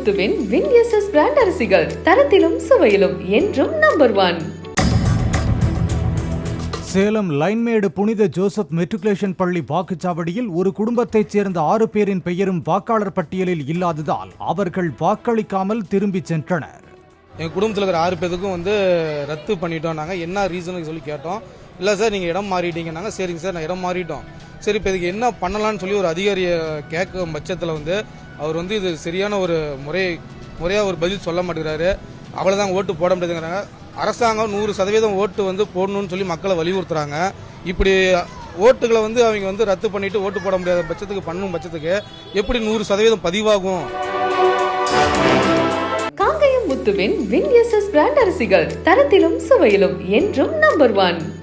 முத்துவின் வின்எஸ்எஸ் brand அரிசிகள் தரத்திலும் சுவையிலும் என்றும் number 1. Salem Linemedu புனித ஜோசப் மெட்ரிகுலேஷன் பள்ளி வாக்குச்சாவடியில் ஒரு குடும்பத்தைச் சேர்ந்த 6 பேரின் பெயரும் வாக்காளர் பட்டியலில் இல்லாததால் அவர்கள் வாக்களிக்காமல் திரும்பி சென்றனர். எங்கள் குடும்பத்தில் இருக்கிற 6 பேருக்கும் ரத்து பண்ணிட்டோம். நாங்கள் என்ன ரீசன் சொல்லி கேட்டோம். இல்லை சார் நீங்கள் இடம் மாறிட்டீங்க. நாங்கள் சரிங்க சார் நான் இடம் மாறிட்டோம். சரி இப்போ இதுக்கு என்ன பண்ணலான்னு சொல்லி ஒரு அதிகாரியை கேட்கும் பட்சத்தில் அவர் இது சரியான ஒரு முறையாக ஒரு பதில் சொல்ல மாட்டேங்கிறாரு. அவ்வளோதான் ஓட்டு போட முடியாதுங்கிறாங்க. அரசாங்கம் 100% ஓட்டு போடணும்னு சொல்லி மக்களை வலியுறுத்துறாங்க. இப்படி ஓட்டுகளை அவங்க ரத்து பண்ணிட்டு ஓட்டு போட முடியாத பட்சத்துக்கு பண்ணும் பட்சத்துக்கு எப்படி 100% பதிவாகும்? காங்கயம் முத்துவின் வின்எஸ்எஸ் பிராண்ட் அரிசிகள் தரத்திலும் சுவையிலும் என்றும் நம்பர் 1.